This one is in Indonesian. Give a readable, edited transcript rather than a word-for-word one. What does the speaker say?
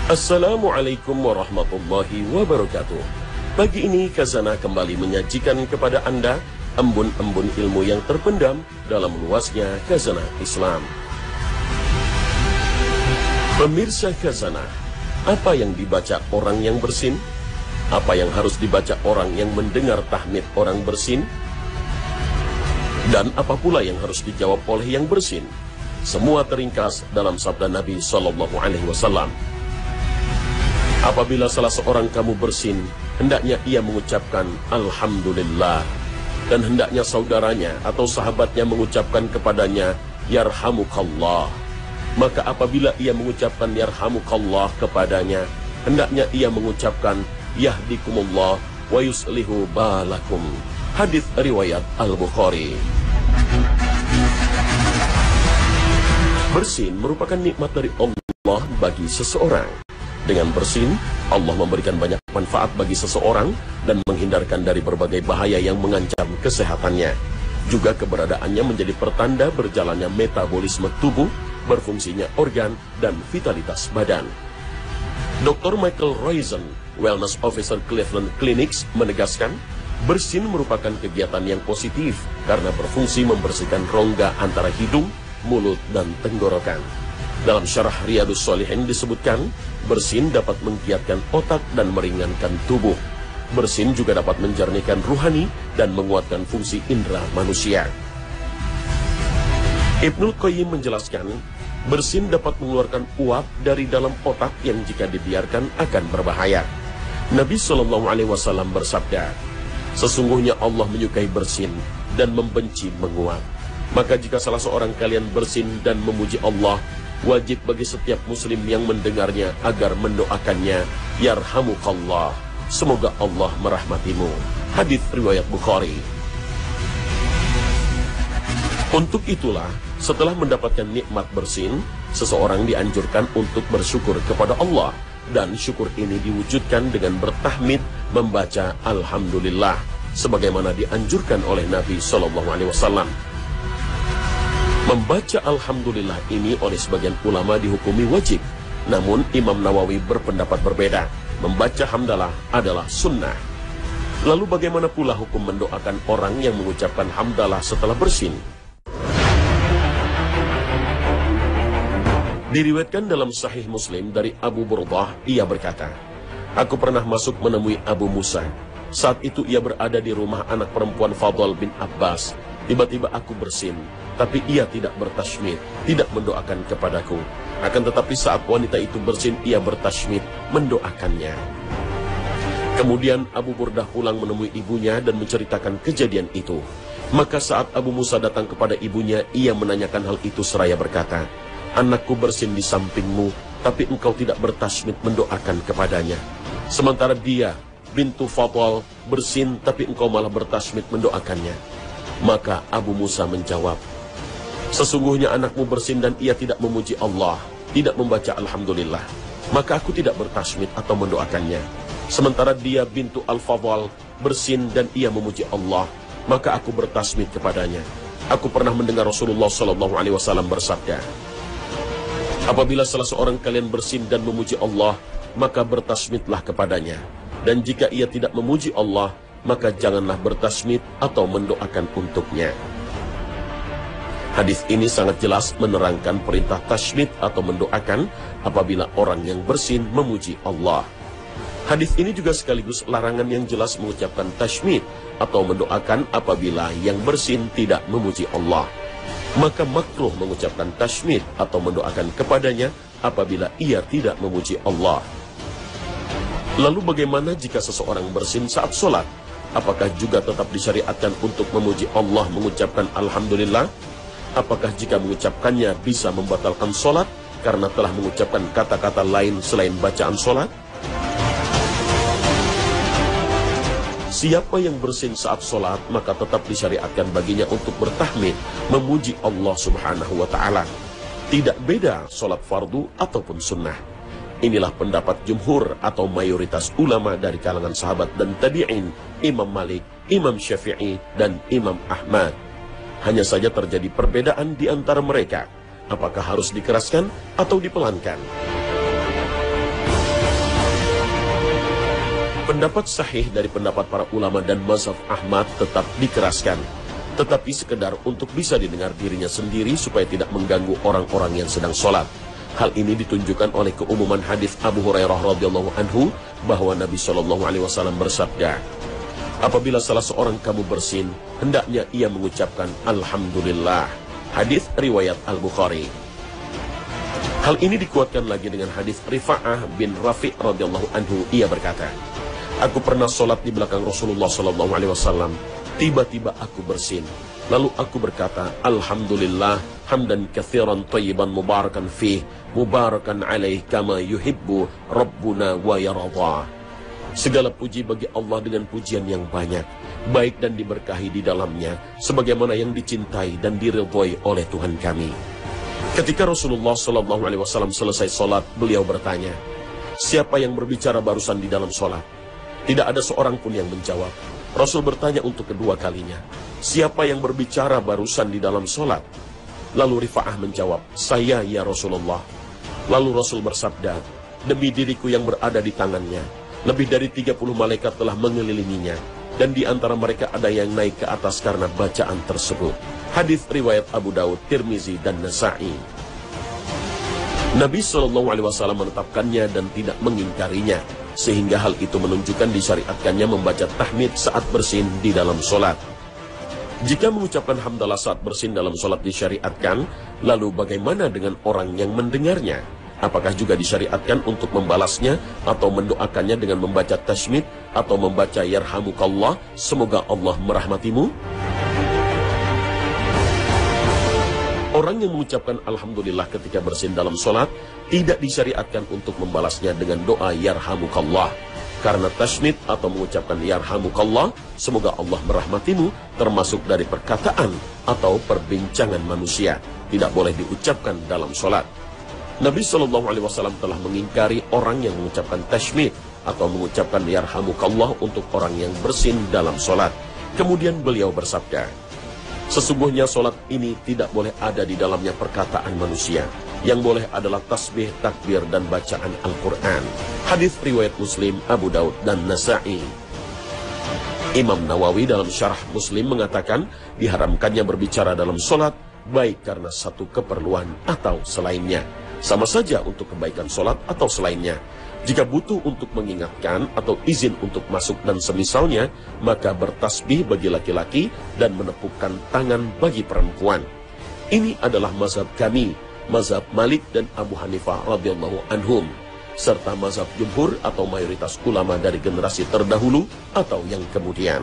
Assalamualaikum warahmatullahi wabarakatuh. Pagi ini Khazanah kembali menyajikan kepada Anda embun-embun ilmu yang terpendam dalam luasnya Khazanah Islam. Pemirsa Khazanah, apa yang dibaca orang yang bersin? Apa yang harus dibaca orang yang mendengar tahmid orang bersin? Dan apa pula yang harus dijawab oleh yang bersin? Semua teringkas dalam sabda Nabi SAW. Apabila salah seorang kamu bersin, hendaknya ia mengucapkan Alhamdulillah. Dan hendaknya saudaranya atau sahabatnya mengucapkan kepadanya Yarhamukallah. Maka apabila ia mengucapkan Yarhamukallah kepadanya, hendaknya ia mengucapkan Yahdikumullah wa yuslihu balakum. Hadis riwayat Al-Bukhari. Bersin merupakan nikmat dari Allah bagi seseorang. Dengan bersin, Allah memberikan banyak manfaat bagi seseorang dan menghindarkan dari berbagai bahaya yang mengancam kesehatannya. Juga keberadaannya menjadi pertanda berjalannya metabolisme tubuh, berfungsinya organ, dan vitalitas badan. Dr. Michael Roizen, Wellness Officer Cleveland Clinics, menegaskan, bersin merupakan kegiatan yang positif karena berfungsi membersihkan rongga antara hidung, mulut, dan tenggorokan. Dalam syarah Riyadhus Shalihin disebutkan, bersin dapat menggiatkan otak dan meringankan tubuh. Bersin juga dapat menjernihkan ruhani dan menguatkan fungsi indera manusia. Ibnul Qayyim menjelaskan, bersin dapat mengeluarkan uap dari dalam otak yang jika dibiarkan akan berbahaya. Nabi SAW bersabda, sesungguhnya Allah menyukai bersin dan membenci menguap. Maka jika salah seorang kalian bersin dan memuji Allah, wajib bagi setiap muslim yang mendengarnya agar mendoakannya, Yarhamukallah, semoga Allah merahmatimu. Hadis riwayat Bukhari. Untuk itulah, setelah mendapatkan nikmat bersin, seseorang dianjurkan untuk bersyukur kepada Allah. Dan syukur ini diwujudkan dengan bertahmid, membaca Alhamdulillah, sebagaimana dianjurkan oleh Nabi SAW. Membaca Alhamdulillah ini oleh sebagian ulama dihukumi wajib. Namun Imam Nawawi berpendapat berbeda. Membaca hamdalah adalah sunnah. Lalu bagaimana pula hukum mendoakan orang yang mengucapkan hamdalah setelah bersin? Diriwayatkan dalam Sahih Muslim dari Abu Burdah, ia berkata, aku pernah masuk menemui Abu Musa. Saat itu ia berada di rumah anak perempuan Fadl bin Abbas. Tiba-tiba aku bersin, tapi ia tidak bertashmid, tidak mendoakan kepadaku. Akan tetapi saat wanita itu bersin, ia bertashmid, mendoakannya. Kemudian Abu Burdah pulang menemui ibunya dan menceritakan kejadian itu. Maka saat Abu Musa datang kepada ibunya, ia menanyakan hal itu seraya berkata, anakku bersin di sampingmu, tapi engkau tidak bertashmid mendoakan kepadanya. Sementara dia, bintu Fadl, bersin, tapi engkau malah bertashmid mendoakannya. Maka Abu Musa menjawab, sesungguhnya anakmu bersin dan ia tidak memuji Allah, tidak membaca Alhamdulillah, maka aku tidak bertashmid atau mendoakannya. Sementara dia bintu Al-Fadl bersin dan ia memuji Allah, maka aku bertashmid kepadanya. Aku pernah mendengar Rasulullah SAW bersabda, apabila salah seorang kalian bersin dan memuji Allah, maka bertashmidlah kepadanya. Dan jika ia tidak memuji Allah, maka janganlah bertashmid atau mendoakan untuknya. Hadis ini sangat jelas menerangkan perintah tashmid atau mendoakan apabila orang yang bersin memuji Allah. Hadis ini juga sekaligus larangan yang jelas mengucapkan tashmid atau mendoakan apabila yang bersin tidak memuji Allah. Maka makruh mengucapkan tashmid atau mendoakan kepadanya apabila ia tidak memuji Allah. Lalu bagaimana jika seseorang bersin saat sholat? Apakah juga tetap disyariatkan untuk memuji Allah mengucapkan Alhamdulillah? Apakah jika mengucapkannya bisa membatalkan sholat karena telah mengucapkan kata-kata lain selain bacaan sholat? Siapa yang bersin saat sholat, maka tetap disyariatkan baginya untuk bertahmid, memuji Allah Subhanahu wa Ta'ala. Tidak beda sholat fardu ataupun sunnah. Inilah pendapat jumhur atau mayoritas ulama dari kalangan sahabat dan tabi'in, Imam Malik, Imam Syafi'i, dan Imam Ahmad. Hanya saja terjadi perbedaan di antara mereka. Apakah harus dikeraskan atau dipelankan? Pendapat sahih dari pendapat para ulama dan mazhab Ahmad tetap dikeraskan, tetapi sekedar untuk bisa didengar dirinya sendiri supaya tidak mengganggu orang-orang yang sedang sholat. Hal ini ditunjukkan oleh keumuman hadis Abu Hurairah radhiyallahu anhu bahwa Nabi Shallallahu alaihi wasallam bersabda, apabila salah seorang kamu bersin, hendaknya ia mengucapkan Alhamdulillah. Hadis riwayat Al-Bukhari. Hal ini dikuatkan lagi dengan hadis Rifa'ah bin Rafi' radhiyallahu anhu. Ia berkata, aku pernah sholat di belakang Rasulullah Shallallahu alaihi wasallam. Tiba-tiba aku bersin. Lalu aku berkata, Alhamdulillah, hamdan kathiran tayyiban mubarakan fih, mubarakan alaih kama yuhibbu Rabbuna wa yaradha. Segala puji bagi Allah dengan pujian yang banyak, baik dan diberkahi di dalamnya, sebagaimana yang dicintai dan diridhoi oleh Tuhan kami. Ketika Rasulullah SAW selesai sholat, beliau bertanya, siapa yang berbicara barusan di dalam sholat? Tidak ada seorang pun yang menjawab. Rasul bertanya untuk kedua kalinya, siapa yang berbicara barusan di dalam sholat? Lalu Rifa'ah menjawab, saya ya Rasulullah. Lalu Rasul bersabda, demi diriku yang berada di tangannya, lebih dari 30 malaikat telah mengelilinginya, dan di antara mereka ada yang naik ke atas karena bacaan tersebut. Hadis riwayat Abu Daud, Tirmizi, dan Nasa'i. Nabi SAW menetapkannya dan tidak mengingkarinya, sehingga hal itu menunjukkan disyariatkannya membaca tahmid saat bersin di dalam sholat. Jika mengucapkan hamdalah saat bersin dalam sholat disyariatkan, lalu bagaimana dengan orang yang mendengarnya? Apakah juga disyariatkan untuk membalasnya atau mendoakannya dengan membaca tasmid atau membaca yarhamukallah, semoga Allah merahmatimu? Orang yang mengucapkan Alhamdulillah ketika bersin dalam sholat tidak disyariatkan untuk membalasnya dengan doa yarhamukallah. Karena tasmid atau mengucapkan yarhamukallah, semoga Allah merahmatimu, termasuk dari perkataan atau perbincangan manusia. Tidak boleh diucapkan dalam sholat. Nabi SAW telah mengingkari orang yang mengucapkan tasmid atau mengucapkan yarhamukallah untuk orang yang bersin dalam sholat. Kemudian beliau bersabda, sesungguhnya sholat ini tidak boleh ada di dalamnya perkataan manusia. Yang boleh adalah tasbih, takbir, dan bacaan Al-Quran. Hadis riwayat Muslim, Abu Daud, dan Nasa'i. Imam Nawawi dalam syarah Muslim mengatakan, diharamkannya berbicara dalam sholat, baik karena satu keperluan atau selainnya. Sama saja untuk kebaikan sholat atau selainnya. Jika butuh untuk mengingatkan atau izin untuk masuk dan semisalnya, maka bertasbih bagi laki-laki dan menepukkan tangan bagi perempuan. Ini adalah mazhab kami, mazhab Malik dan Abu Hanifah radhiyallahu anhum, serta mazhab jumhur atau mayoritas ulama dari generasi terdahulu atau yang kemudian.